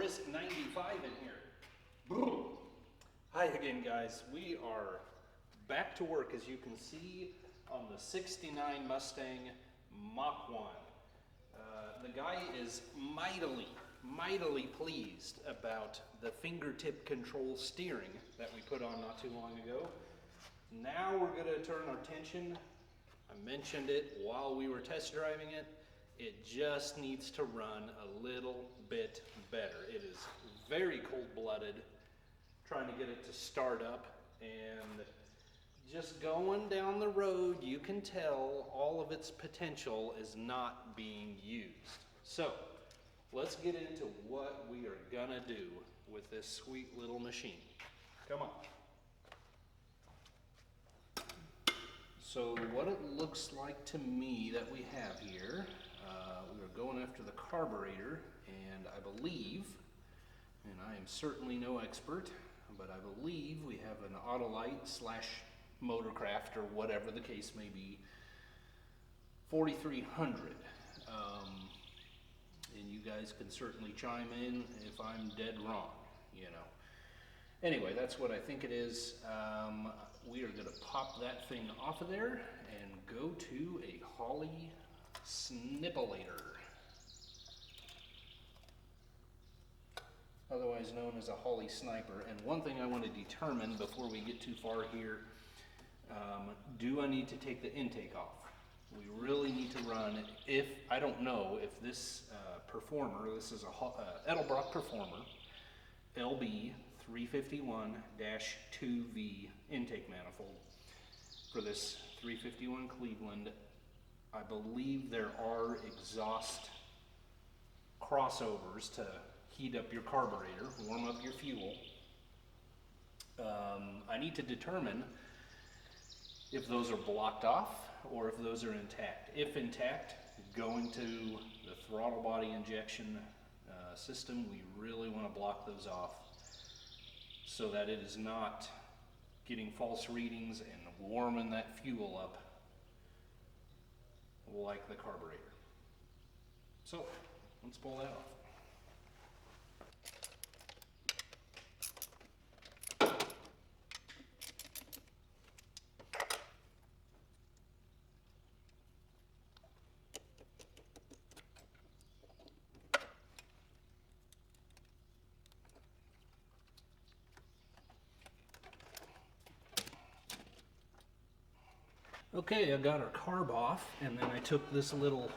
brisk 95 in here. Boom. Hi again, guys. We are back to work, as you can see, on the 69 Mustang Mach 1. The guy is mightily pleased about the fingertip control steering that we put on not too long ago. Now we're going to turn our attention. I mentioned it while we were test driving it. It just needs to run a little bit better. It is very cold-blooded, trying to get it to start up, and just going down the road, you can tell all of its potential is not being used. So let's get into what we are gonna do with this sweet little machine. Come on. So what it looks like to me that we have here, we are going after the carburetor, and I believe, and I am certainly no expert, but I believe we have an Autolite / Motorcraft, or whatever the case may be, 4300. And you guys can certainly chime in if I'm dead wrong, you know. Anyway, that's what I think it is. We are going to pop that thing off of there and go to a Holley Sniper, otherwise known as a Holley Sniper. And one thing I want to determine before we get too far here, do I need to take the intake off? We really need to run, I don't know if this Performer, this is a Edelbrock Performer, LB 351-2V intake manifold for this 351 Cleveland. I believe there are exhaust crossovers to heat up your carburetor, warm up your fuel. I need to determine if those are blocked off or if those are intact. If intact, going to the throttle body injection system, we really want to block those off so that it is not getting false readings and warming that fuel up like the carburetor. So let's pull that off. Okay, I got our carb off, and then I took this little,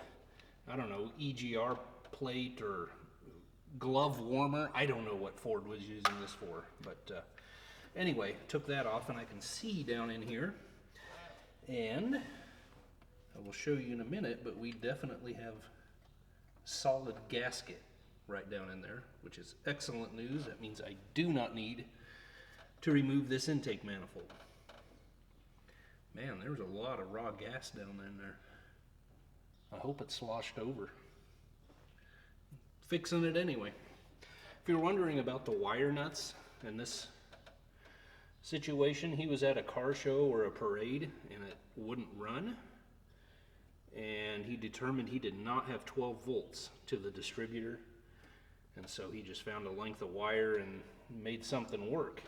I don't know, EGR plate or glove warmer. I don't know what Ford was using this for, but anyway, took that off, and I can see down in here, and I will show you in a minute, but we definitely have solid gasket right down in there, which is excellent news. That means I do not need to remove this intake manifold. Man, there's a lot of raw gas down in there. I hope it sloshed over. Fixing it anyway. If you're wondering about the wire nuts in this situation, he was at a car show or a parade and it wouldn't run. And he determined he did not have 12 volts to the distributor. And so he just found a length of wire and made something work.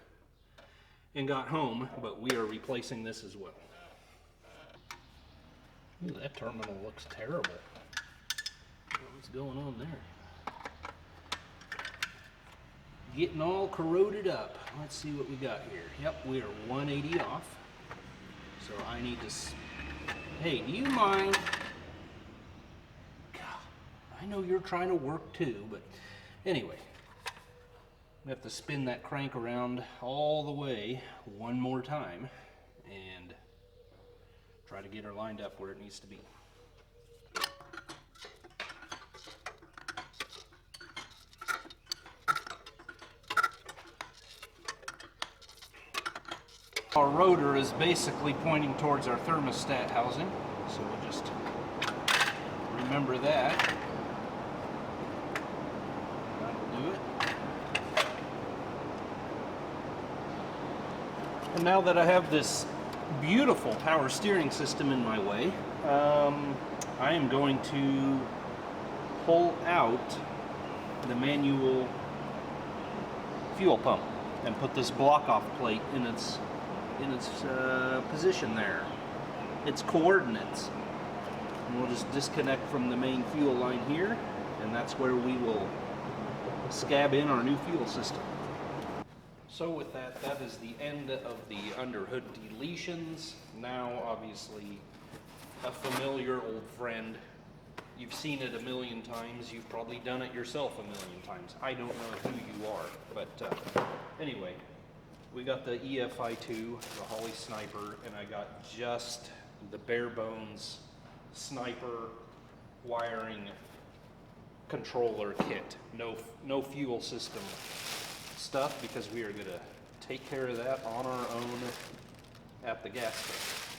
And got home, but we are replacing this as well. Ooh, that terminal looks terrible. What's going on there? Getting all corroded up. Let's see what we got here. Yep, we are 180 off. So I need to... Hey, do you mind? God, I know you're trying to work too, but anyway. We have to spin that crank around all the way one more time and try to get her lined up where it needs to be. Our rotor is basically pointing towards our thermostat housing, so we'll just remember that. That'll do it. And now that I have this beautiful power steering system in my way, I am going to pull out the manual fuel pump and put this block-off plate in its position there, its coordinates. And we'll just disconnect from the main fuel line here, and that's where we will scab in our new fuel system. So with that, that is the end of the underhood deletions. Now, obviously, a familiar old friend. You've seen it a million times. You've probably done it yourself a million times. I don't know who you are, but anyway, we got the EFI2, the Holley Sniper, and I got just the bare bones sniper wiring controller kit. No fuel system stuff, because we are going to take care of that on our own at the gas station.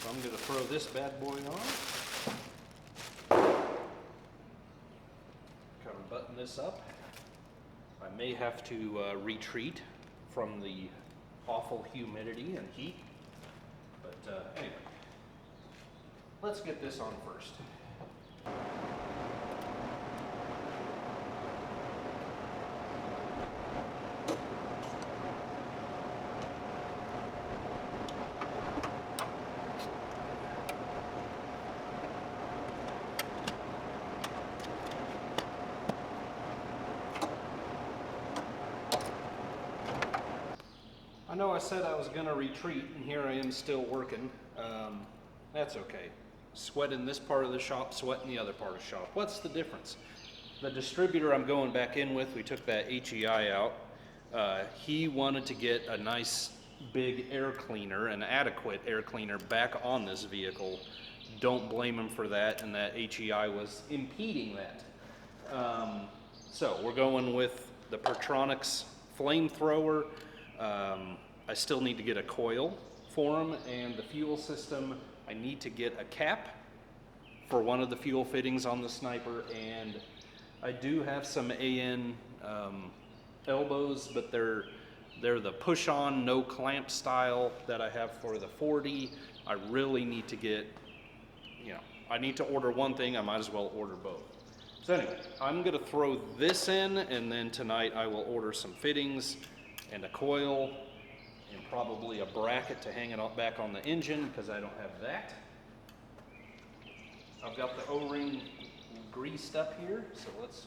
So I'm going to throw this bad boy on. Kind of button this up. I may have to retreat from the awful humidity and heat, but anyway, let's get this on first. I know I said I was going to retreat, and here I am still working. That's okay. Sweat in this part of the shop, sweat in the other part of the shop. What's the difference? The distributor I'm going back in with, we took that HEI out. He wanted to get a nice big air cleaner, an adequate air cleaner back on this vehicle. Don't blame him for that, and that HEI was impeding that. So we're going with the Pertronix flamethrower. I still need to get a coil for them, and the fuel system, I need to get a cap for one of the fuel fittings on the Sniper, and I do have some AN elbows, but they're the push-on, no clamp style that I have for the 40. I really need to get, I need to order one thing, I might as well order both. So anyway, I'm gonna throw this in, and then tonight I will order some fittings and a coil and probably a bracket to hang it back on the engine, because I don't have that. I've got the O-ring greased up here, so let's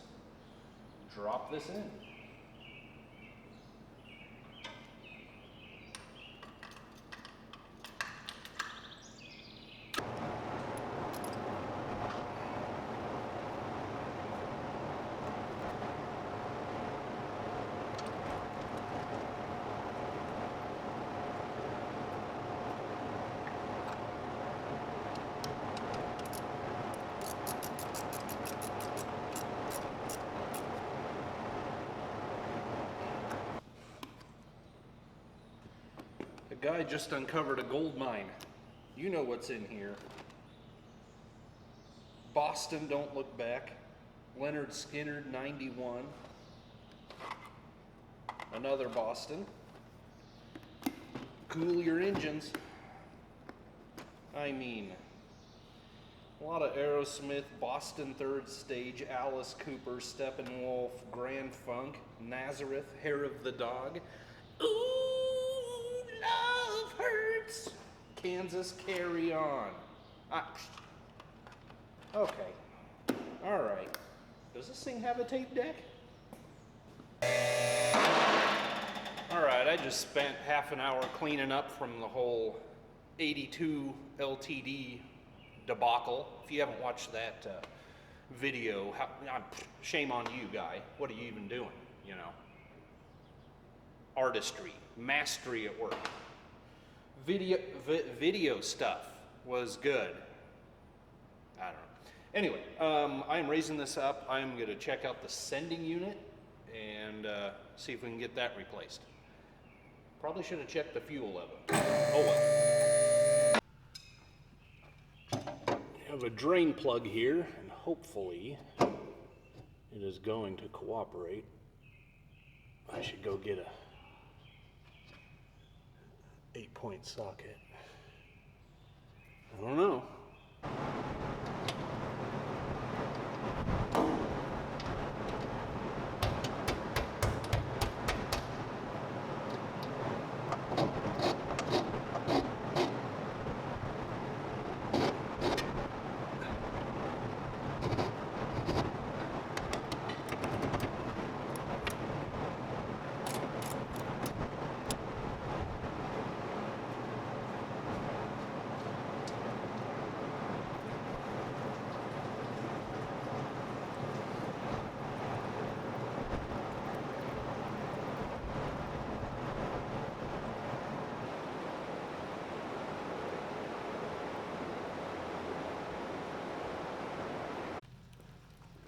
drop this in. Guy just uncovered a gold mine. You know what's in here. Boston Don't Look Back. Leonard Skinner 91. Another Boston. Cool your engines. I mean, a lot of Aerosmith, Boston Third Stage, Alice Cooper, Steppenwolf, Grand Funk, Nazareth, Hair of the Dog. Ooh! Love hurts. Kansas, Carry On. Okay. All right. Does this thing have a tape deck? All right, I just spent half an hour cleaning up from the whole 82 LTD debacle. If you haven't watched that video, shame on you, guy. What are you even doing, Artistry, mastery at work. Video stuff was good. I don't know. Anyway, I am raising this up. I am going to check out the sending unit and see if we can get that replaced. Probably should have checked the fuel level. Oh well. I have a drain plug here, and hopefully it is going to cooperate. I should go get a 8-point socket. I don't know.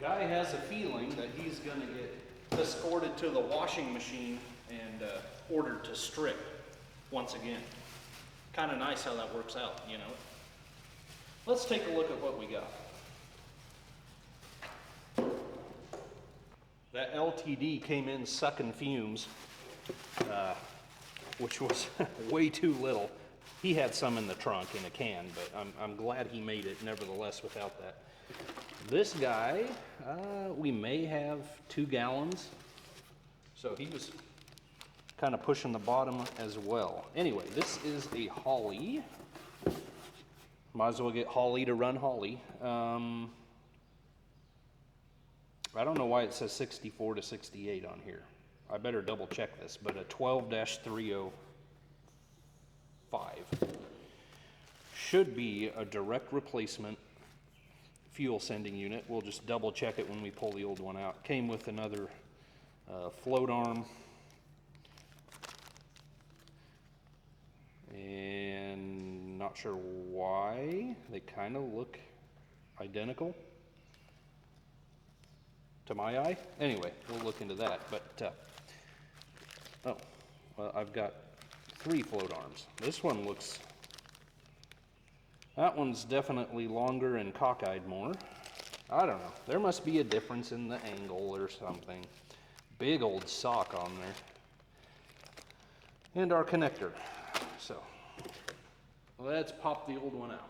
Guy has a feeling that he's going to get escorted to the washing machine and ordered to strip once again. Kind of nice how that works out, you know. Let's take a look at what we got. That LTD came in sucking fumes, which was way too little. He had some in the trunk in a can, but I'm glad he made it nevertheless without that. This guy, we may have 2 gallons, so he was kind of pushing the bottom as well. Anyway, this is a Holley. Might as well get Holley to run Holley. I don't know why it says 64 to 68 on here. I better double check this, but a 12-305 should be a direct replacement fuel sending unit. We'll just double check it when we pull the old one out. Came with another float arm and not sure why they kind of look identical to my eye. Anyway, we'll look into that. But oh, well, I've got 3 float arms. This one looks, that one's definitely longer and cockeyed more. I don't know. There must be a difference in the angle or something. Big old sock on there. And our connector. So, let's pop the old one out.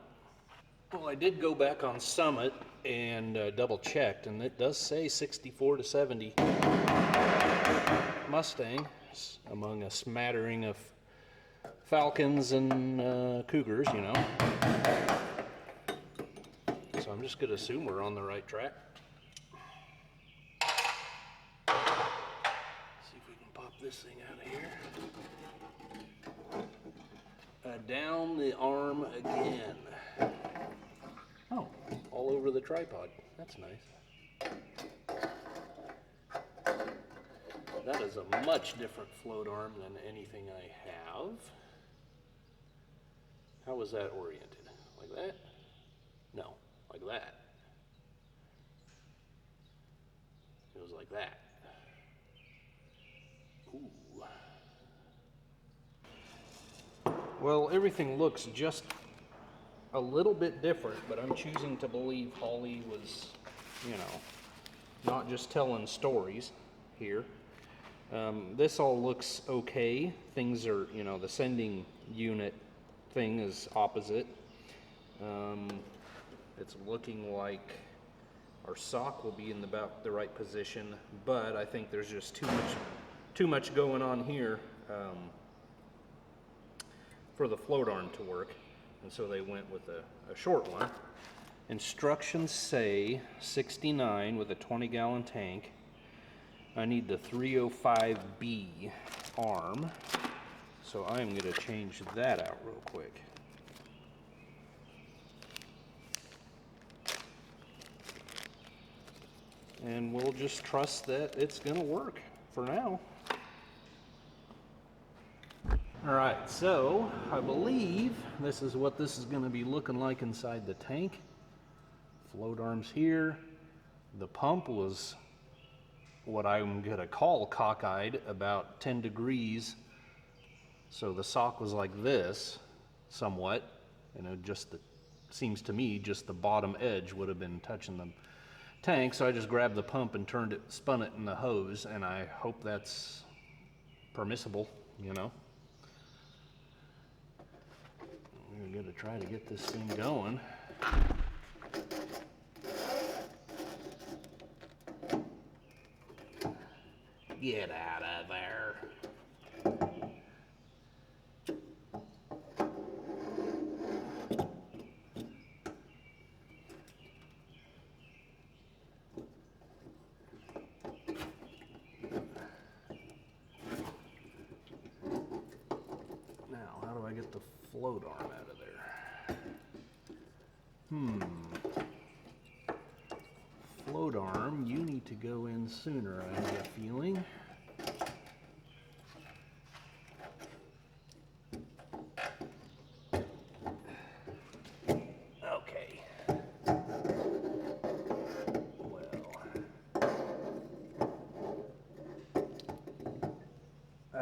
Well, I did go back on Summit and double checked, and it does say 64 to 70 Mustang, among a smattering of Falcons and Cougars, you know. So I'm just going to assume we're on the right track. See if we can pop this thing out of here. Down the arm again. Oh, all over the tripod. That's nice. That is a much different float arm than anything I have. How was that oriented? Like that? No, like that. It was like that. Ooh. Well, everything looks just a little bit different, but I'm choosing to believe Holley was, you know, not just telling stories here. This all looks okay. Things are, you know, the sending unit thing is opposite. It's looking like our sock will be in about the right position, but I think there's just too much going on here for the float arm to work, and so they went with a short one. Instructions say 69 with a 20-gallon tank. I need the 305B arm, so I'm going to change that out real quick. And we'll just trust that it's going to work for now. All right, so I believe this is what this is going to be looking like inside the tank. Float arms here. The pump was what I'm going to call cockeyed, about 10 degrees. So the sock was like this, somewhat, and it just seems to me just the bottom edge would have been touching the tank. So I just grabbed the pump and spun it in the hose, and I hope that's permissible, you know. We're going to try to get this thing going. Get out of there. Now, how do I get the float arm out of there? Float arm, you need to go in sooner, I have a feeling. Okay. Well,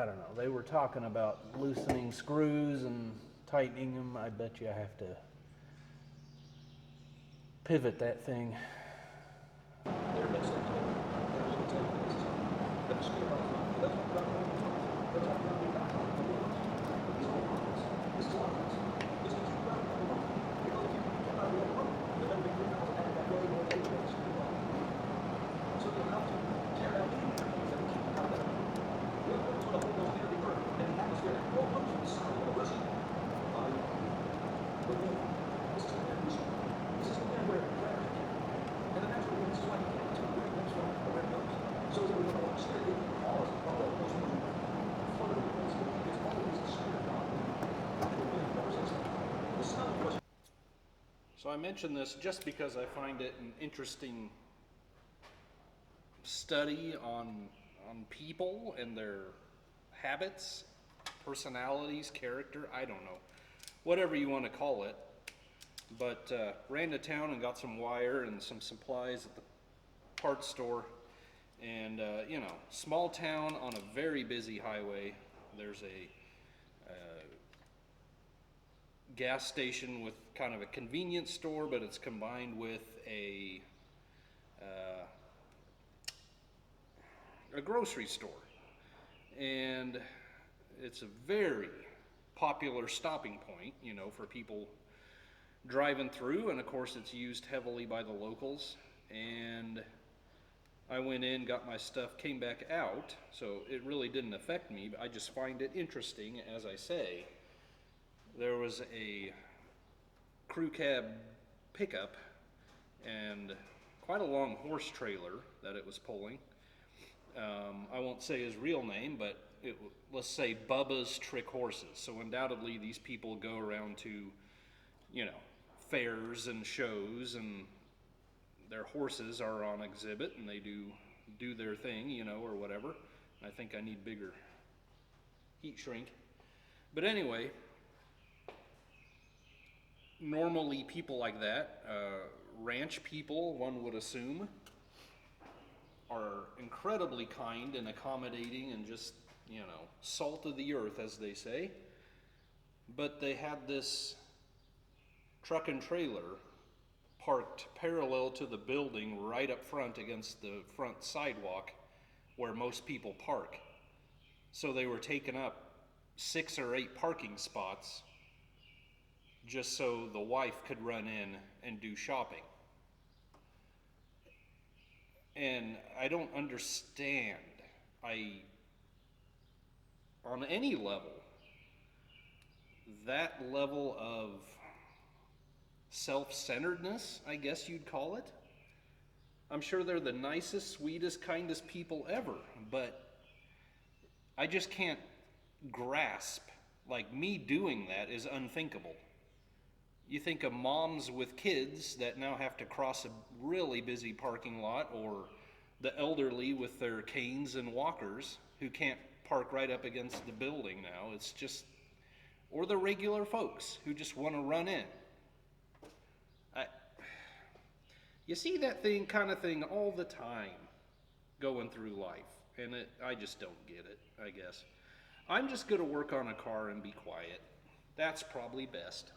I don't know, they were talking about loosening screws and tightening them. I bet you I have to pivot that thing. So I mention this just because I find it an interesting study on people and their habits, personalities, character, I don't know, whatever you want to call it. But ran to town and got some wire and some supplies at the parts store. And, you know, small town on a very busy highway. There's a gas station with kind of a convenience store, but it's combined with a grocery store. And it's a very popular stopping point, you know, for people driving through, and of course it's used heavily by the locals. And I went in, got my stuff, came back out, so it really didn't affect me, but I just find it interesting, as I say. There was a crew cab pickup and quite a long horse trailer that it was pulling. I won't say his real name, but let's say Bubba's Trick Horses. So undoubtedly these people go around to, you know, fairs and shows, and their horses are on exhibit, and they do their thing, you know, or whatever. I think I need bigger heat shrink. But anyway, normally people like that, ranch people, one would assume, are incredibly kind and accommodating and just, you know, salt of the earth, as they say. But they had this truck and trailer parked parallel to the building right up front against the front sidewalk where most people park. So they were taking up 6 or 8 parking spots just so the wife could run in and do shopping. And I don't understand, on any level, that level of self-centeredness, I guess you'd call it. I'm sure they're the nicest, sweetest, kindest people ever, but I just can't grasp, like, me doing that is unthinkable. You think of moms with kids that now have to cross a really busy parking lot, or the elderly with their canes and walkers who can't park right up against the building now. It's just, or the regular folks who just want to run in. You see that kind of thing all the time going through life, and I just don't get it, I guess. I'm just going to work on a car and be quiet. That's probably best.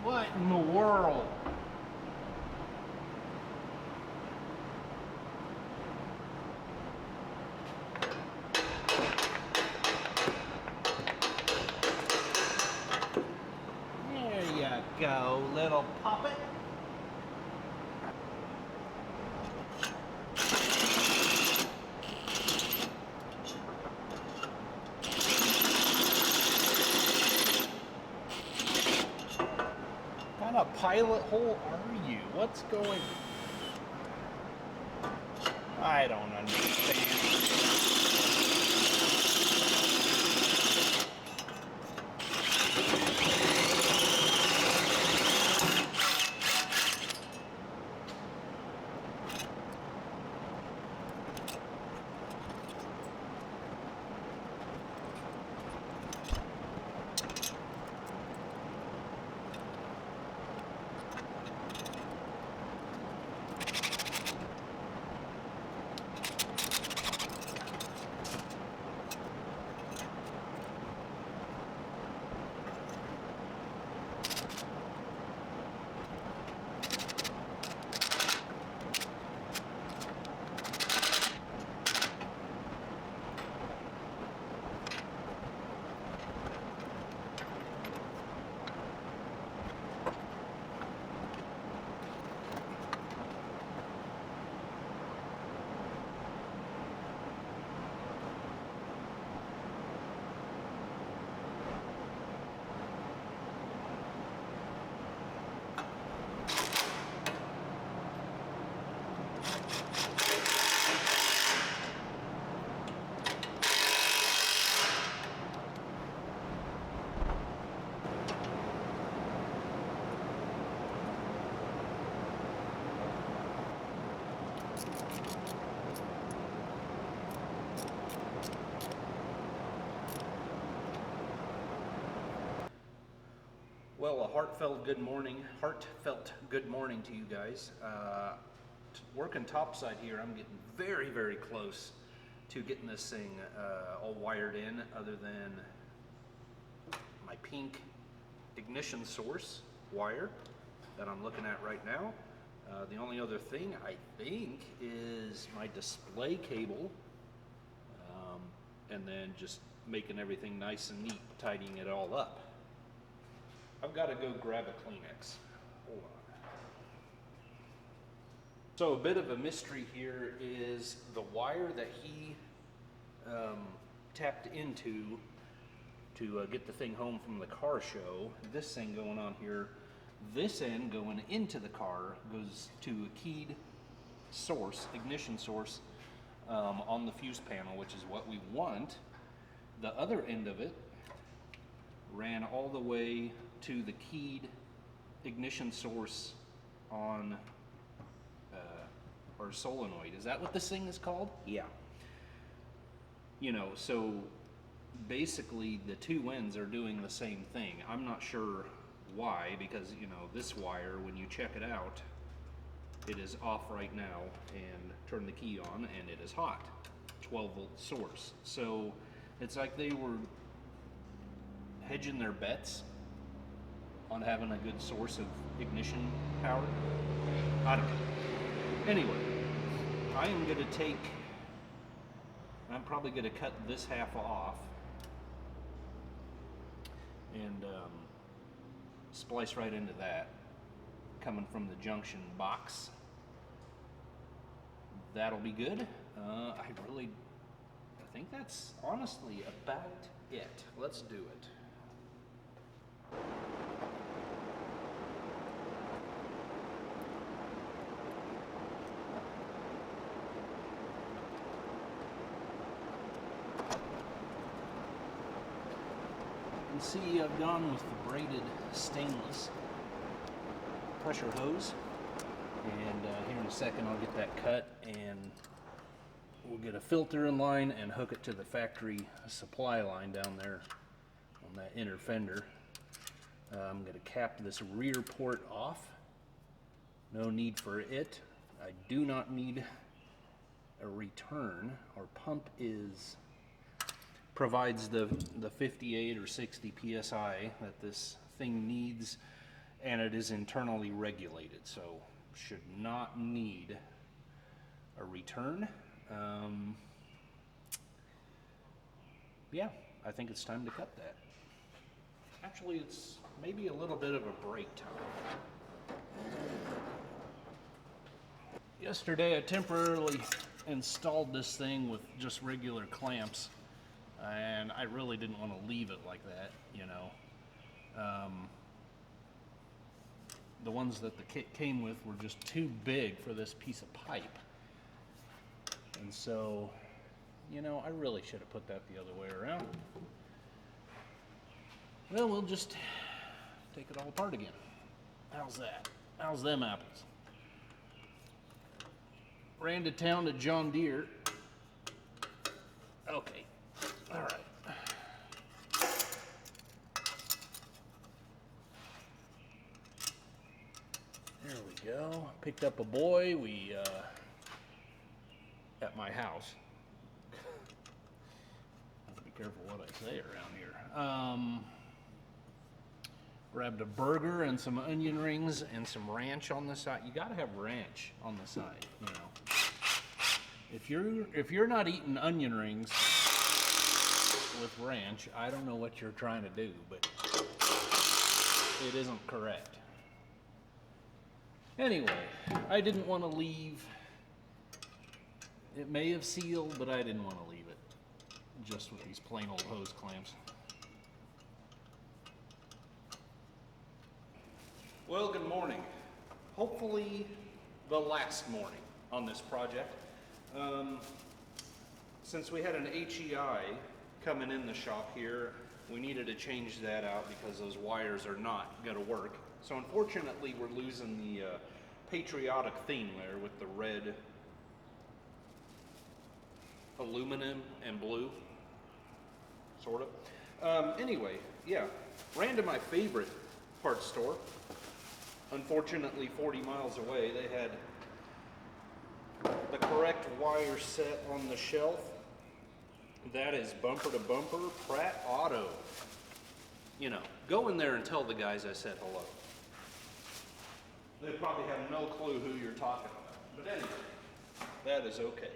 What in the world? There you go, little puppet. What kind of pilot hole are you? What's going... I don't understand. Well, a heartfelt good morning to you guys. Working topside here, I'm getting very, very close to getting this thing all wired in, other than my pink ignition source wire that I'm looking at right now. The only other thing I think is my display cable, and then just making everything nice and neat, tidying it all up. I've got to go grab a Kleenex. Hold on. So a bit of a mystery here is the wire that he tapped into to get the thing home from the car show. This thing going on here, this end going into the car goes to a keyed source, ignition source, on the fuse panel, which is what we want. The other end of it ran all the way to the keyed ignition source on our solenoid. Is that what this thing is called? Yeah. You know, so basically the two ends are doing the same thing. I'm not sure why, because you know, this wire, when you check it out, it is off right now, and turn the key on and it is hot. 12-volt source. So it's like they were hedging their bets on having a good source of ignition power. I don't know. Anyway, I am going to I'm probably going to cut this half off and splice right into that, coming from the junction box. That'll be good. I think that's honestly about it. Let's do it. You can see I've gone with the braided stainless pressure hose, and here in a second I'll get that cut and we'll get a filter in line and hook it to the factory supply line down there on that inner fender. I'm going to cap this rear port off. No need for it. I do not need a return. Our pump provides the 58 or 60 psi that this thing needs, and it is internally regulated, so should not need a return. Yeah, I think it's time to cut that. Actually, it's maybe a little bit of a break time. Yesterday I temporarily installed this thing with just regular clamps, and I really didn't want to leave it like that, you know. The ones that the kit came with were just too big for this piece of pipe. And so, you know, I really should have put that the other way around. Well, we'll just take it all apart again. How's that? How's them apples? Ran to town to John Deere. Okay, all right. There we go. Picked up a boy. At my house. Have to be careful what I say around here. Grabbed a burger and some onion rings and some ranch on the side. You gotta have ranch on the side, you know. If you're not eating onion rings with ranch, I don't know what you're trying to do, but it isn't correct. Anyway, I didn't want to leave. It may have sealed, but I didn't want to leave it just with these plain old hose clamps. Well, good morning. Hopefully the last morning on this project. Since we had an HEI coming in the shop here, we needed to change that out because those wires are not going to work. So unfortunately we're losing the patriotic theme there with the red aluminum and blue, sort of. Anyway, yeah, ran to my favorite parts store. Unfortunately, 40 miles away, they had the correct wire set on the shelf. That is bumper to bumper, Pratt Auto. You know, go in there and tell the guys I said hello. They probably have no clue who you're talking about. But anyway, that is okay.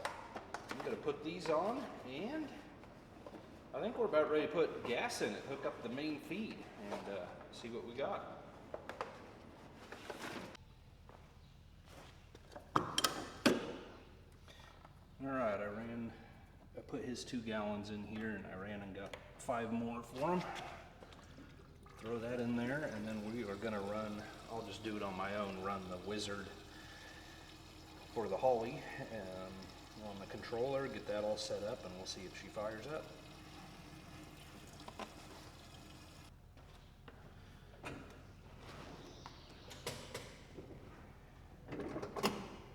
I'm going to put these on, and I think we're about ready to put gas in it, hook up the main feed, and see what we got. Alright, I put his 2 gallons in here, and I ran and got 5 more for him. Throw that in there, and then we are going to run, I'll just do it on my own, run the Wizard for the Holley on the controller, get that all set up, and we'll see if she fires up.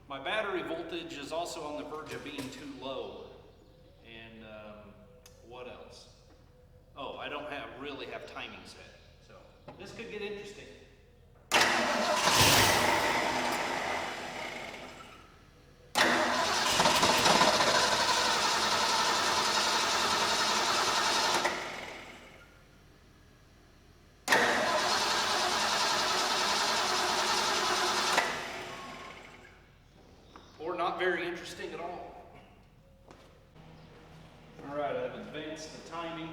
My battery voltage is also on the verge of being too low. And what else? Oh, I don't really have timing set. So this could get interesting. Not very interesting at all. All right, I've advanced the timing.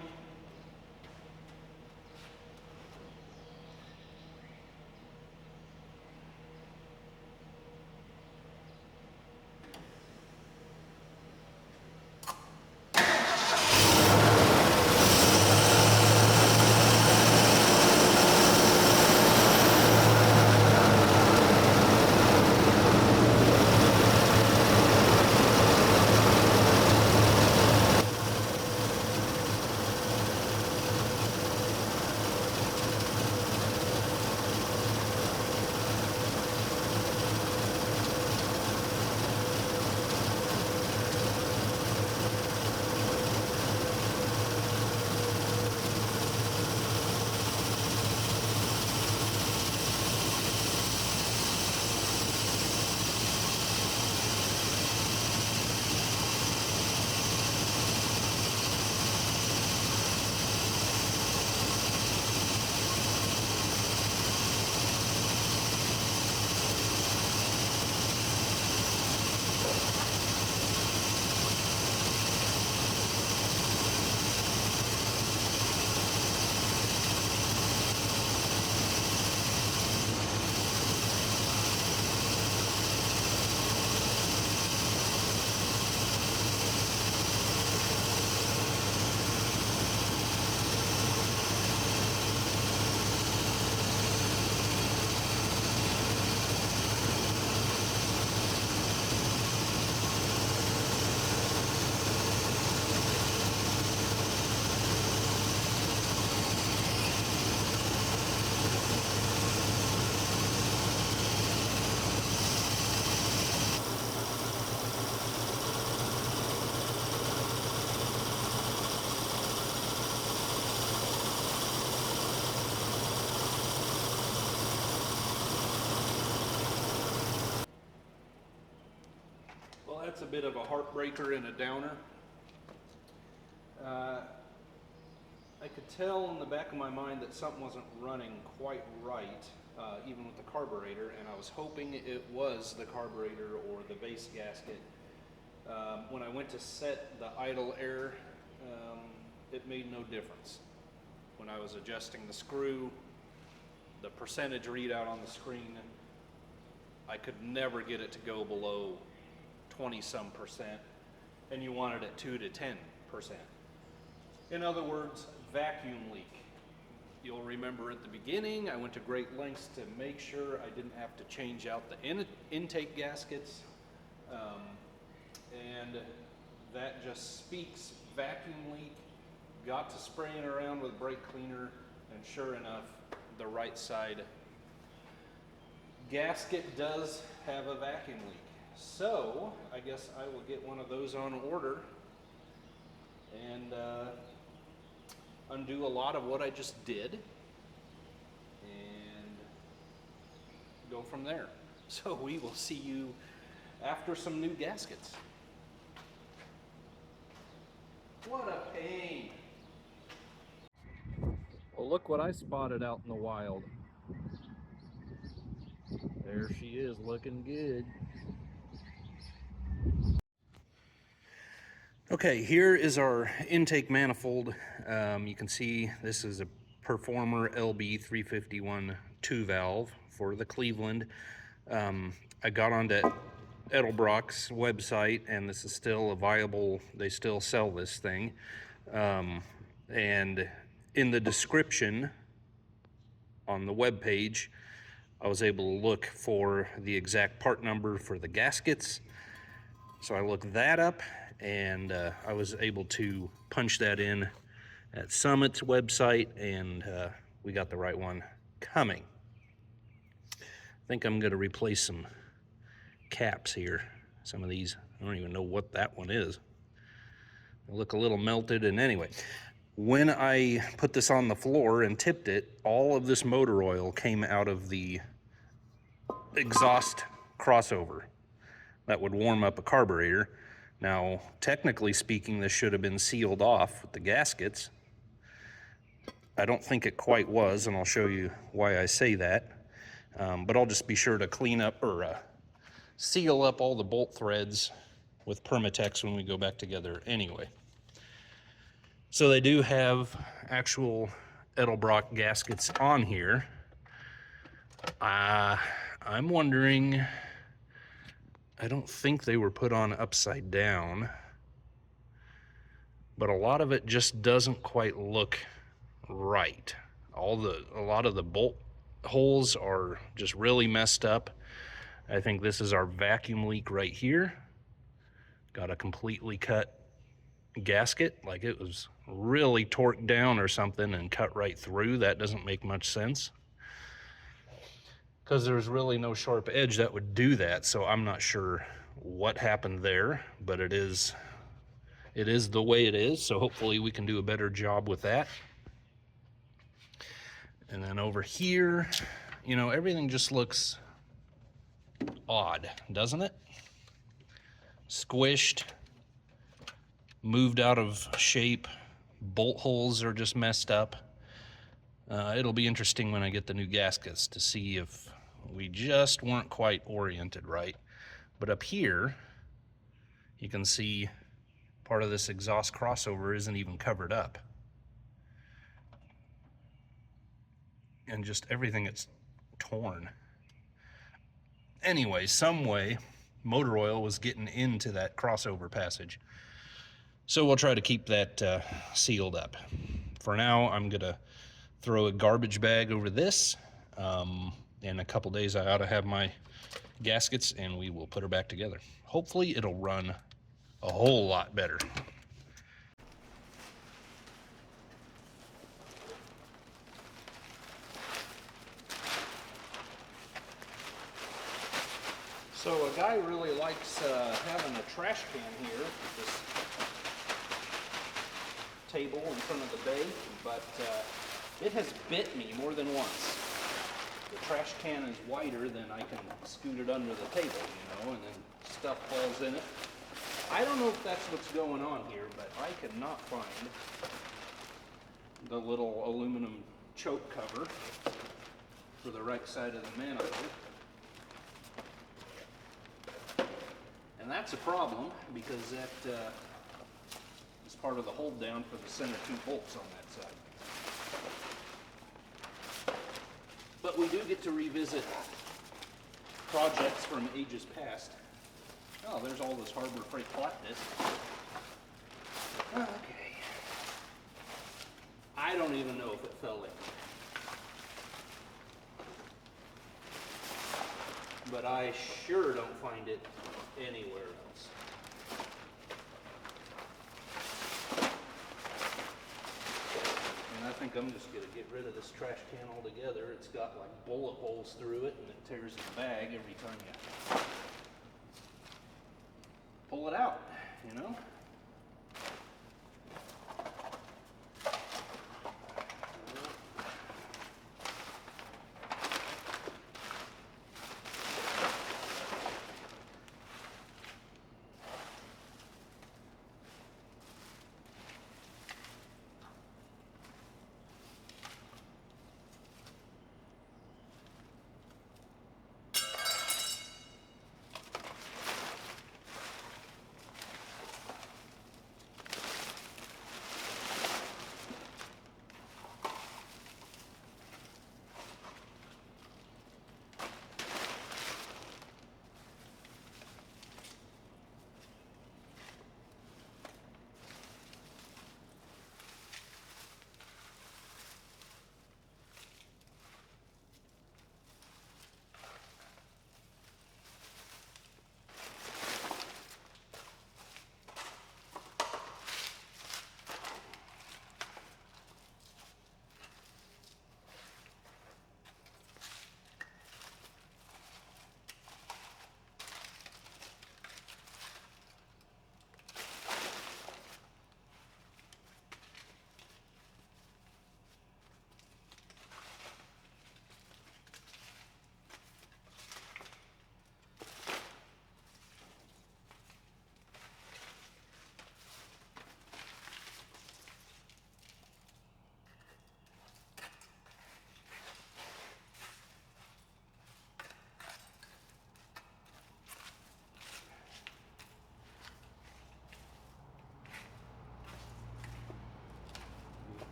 That's a bit of a heartbreaker and a downer. I could tell in the back of my mind that something wasn't running quite right, even with the carburetor, and I was hoping it was the carburetor or the base gasket. When I went to set the idle air, it made no difference. When I was adjusting the screw, the percentage readout on the screen, I could never get it to go below 20-some%, and you wanted it 2 to 10%. In other words, vacuum leak. You'll remember at the beginning, I went to great lengths to make sure I didn't have to change out the intake gaskets, and that just speaks vacuum leak. Got to spraying around with brake cleaner, and sure enough, the right side gasket does have a vacuum leak. So I guess I will get one of those on order, and undo a lot of what I just did and go from there. So we will see you after some new gaskets. What a pain. Well, look what I spotted out in the wild. There she is, looking good. Okay, here is our intake manifold. You can see this is a Performer LB351 2-valve for the Cleveland. I got onto Edelbrock's website, and this is still a viable, they still sell this thing. And in the description on the web page, I was able to look for the exact part number for the gaskets. So I looked that up, and I was able to punch that in at Summit's website, and we got the right one coming. I think I'm going to replace some caps here. Some of these, I don't even know what that one is. They look a little melted, and anyway, when I put this on the floor and tipped it, all of this motor oil came out of the exhaust crossover that would warm up a carburetor. Now, technically speaking, this should have been sealed off with the gaskets. I don't think it quite was, and I'll show you why I say that. But I'll just be sure to clean up or seal up all the bolt threads with Permatex when we go back together anyway. So they do have actual Edelbrock gaskets on here. I'm wondering, I don't think they were put on upside down, but a lot of it just doesn't quite look right. A lot of the bolt holes are just really messed up. I think this is our vacuum leak right here. Got a completely cut gasket, like it was really torqued down or something and cut right through. That doesn't make much sense, because there's really no sharp edge that would do that. So I'm not sure what happened there, but it is the way it is. So hopefully we can do a better job with that. And then over here, you know, everything just looks odd, doesn't it? Squished, moved out of shape, bolt holes are just messed up. It'll be interesting when I get the new gaskets to see if we just weren't quite oriented right. But up here, you can see part of this exhaust crossover isn't even covered up. And just everything is torn. Anyway, some way, motor oil was getting into that crossover passage. So we'll try to keep that sealed up. For now, I'm gonna throw a garbage bag over this. In a couple days, I ought to have my gaskets, and we will put her back together. Hopefully it'll run a whole lot better. So a guy really likes having a trash can here at this table in front of the bay, but it has bit me more than once. The trash can is wider than I can scoot it under the table, you know, and then stuff falls in it. I don't know if that's what's going on here, but I could not find the little aluminum choke cover for the right side of the manifold. And that's a problem, because that is part of the hold down for the center 2 bolts on that side. But we do get to revisit projects from ages past. Oh, there's all this Harbor Freight flat disc. Okay. I don't even know if it fell in. But I sure don't find it anywhere else. And I think I'm just going to get rid of this trash can altogether. It's got like bullet holes through it, and it tears the bag every time you pull it out, you know?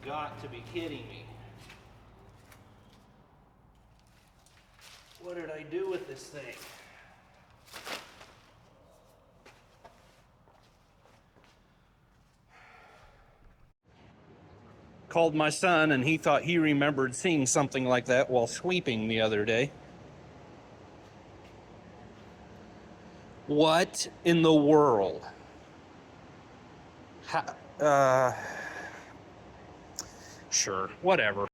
got to be kidding me. What did I do with this thing? Called my son and he thought he remembered seeing something like that while sweeping the other day. What in the world? Sure, whatever.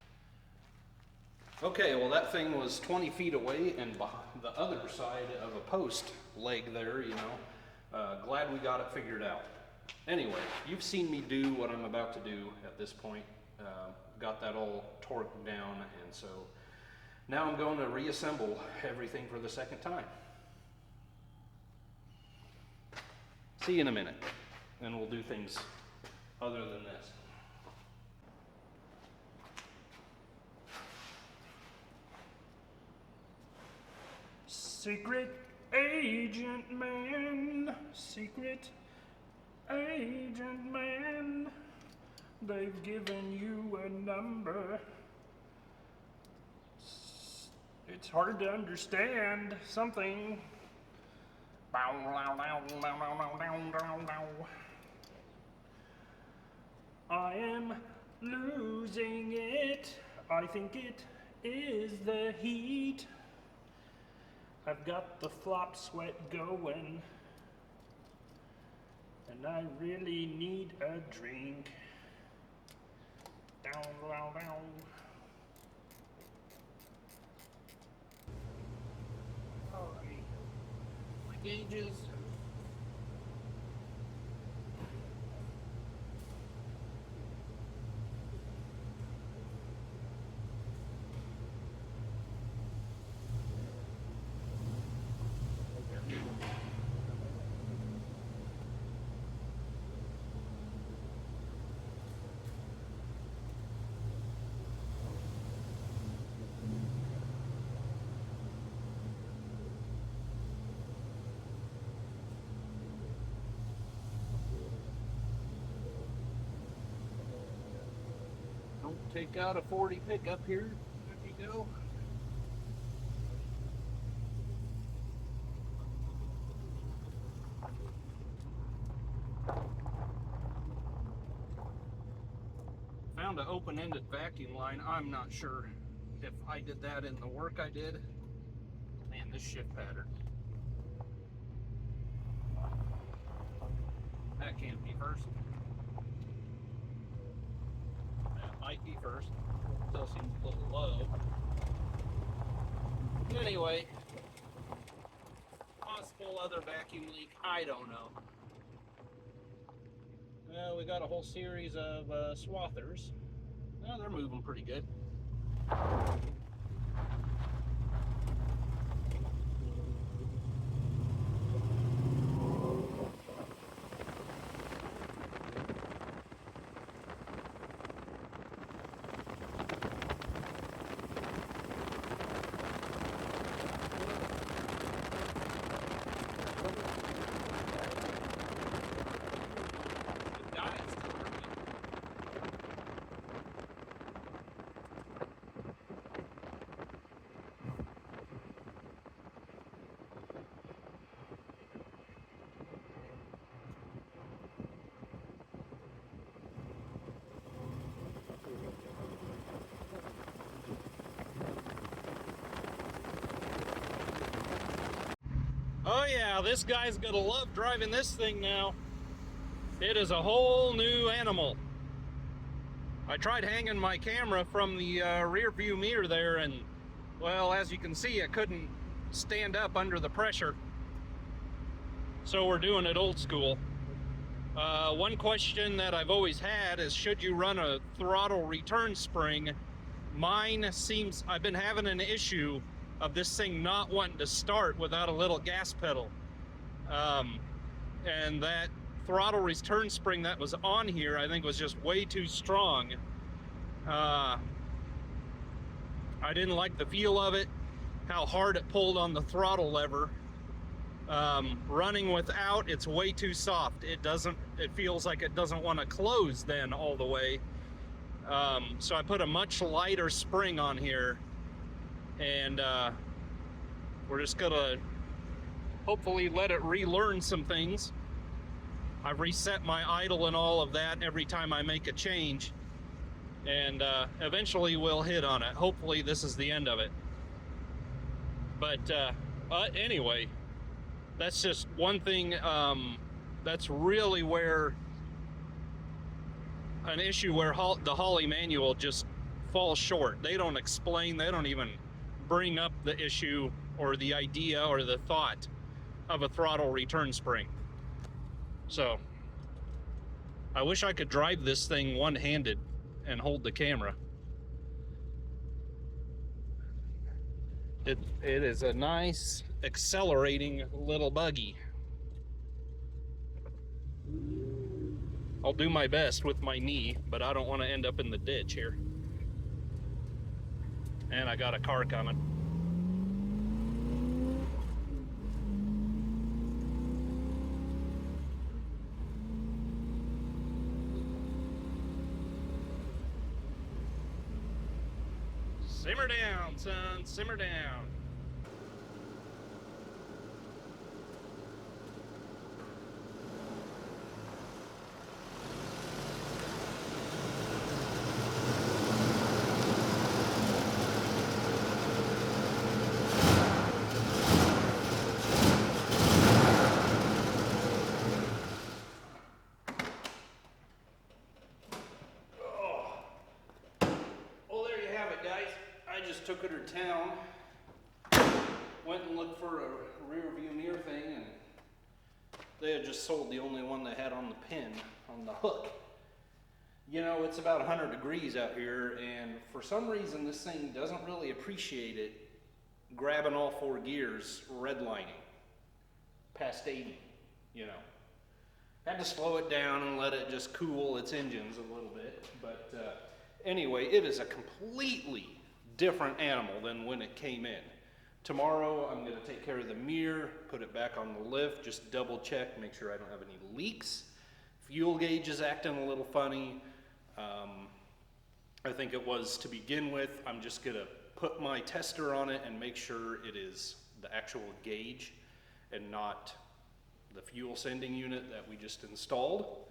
Okay, well that thing was 20 feet away and behind the other side of a post leg there, you know. Glad we got it figured out. Anyway, you've seen me do what I'm about to do at this point. Got that all torqued down, and so now I'm going to reassemble everything for the second time. See you in a minute, and we'll do things other than this. Secret agent man, secret agent man, they've given you a number. It's hard to understand something. I am losing it. I think it is the heat. I've got the flop sweat going, and I really need a drink. Down, down, down. All right, my gauges. Take out a 40 pickup here. There you go. Found an open-ended vacuum line. I'm not sure if I did that in the work I did. Man, this shift pattern. That can't be first. Might be first. Still seems a little low. Anyway, possible other vacuum leak. I don't know. Well, we got a whole series of swathers. Well, they're moving pretty good. Oh yeah, this guy's gonna love driving this thing now. It is a whole new animal. I tried hanging my camera from the rear view mirror there, and well, as you can see, it couldn't stand up under the pressure. So we're doing it old school. One question that I've always had is, should you run a throttle return spring? Mine seems, I've been having an issue of this thing not wanting to start without a little gas pedal. And that throttle return spring that was on here, I think, was just way too strong. I didn't like the feel of it, how hard it pulled on the throttle lever. Running without, it's way too soft. It feels like it doesn't want to close then all the way. So I put a much lighter spring on here, and we're just gonna hopefully let it relearn some things. I've reset my idle and all of that every time I make a change, and eventually we'll hit on it. Hopefully this is the end of it. But anyway, that's just one thing. That's really where an issue where the Holley manual just falls short. They don't explain, they don't even bring up the issue or the idea or the thought of a throttle return spring. So I wish I could drive this thing one-handed and hold the camera. It is a nice accelerating little buggy. I'll do my best with my knee, but I don't want to end up in the ditch here. And I got a car coming. Simmer down, son, simmer down. Took her to town, went and looked for a rear view mirror thing, and they had just sold the only one they had on the pin, on the hook. You know, it's about 100 degrees out here, and for some reason this thing doesn't really appreciate it grabbing all four gears redlining past 80, you know. Had to slow it down and let it just cool its engines a little bit, but anyway, it is a completely different animal than when it came in. Tomorrow I'm going to take care of the mirror, put it back on the lift, just double check, make sure I don't have any leaks. Fuel gauge is acting a little funny. I think it was to begin with. I'm just going to put my tester on it and make sure it is the actual gauge and not the fuel sending unit that we just installed.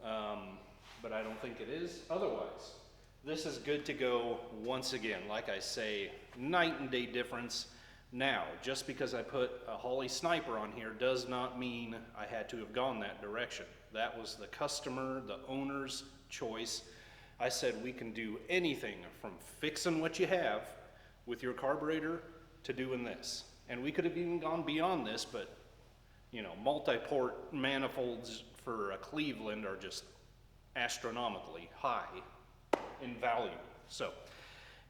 But I don't think it is otherwise. This is good to go once again. Like I say, night and day difference. Now, just because I put a Holley Sniper on here does not mean I had to have gone that direction. That was the customer, the owner's choice. I said we can do anything from fixing what you have with your carburetor to doing this. And we could have even gone beyond this, but you know, multi-port manifolds for a Cleveland are just astronomically high in value. So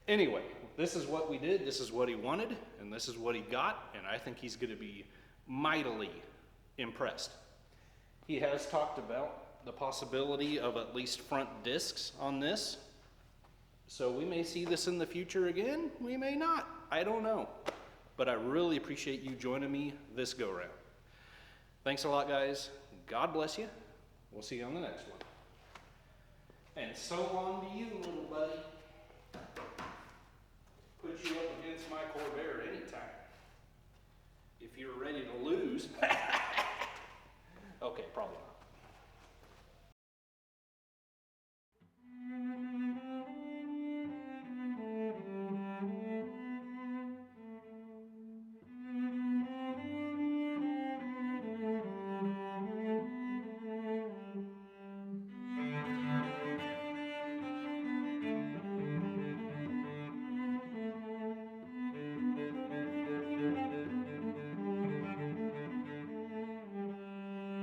anyway, this is what we did, this is what he wanted, and this is what he got, and I think he's going to be mightily impressed. He has talked about the possibility of at least front discs on this, so we may see this in the future again, we may not, I don't know, but I really appreciate you joining me this go round. Thanks a lot, guys. God bless you. We'll see you on the next one. And so long to you, little buddy. Put you up against my Carburetor anytime. If you're ready to lose. Okay, probably not.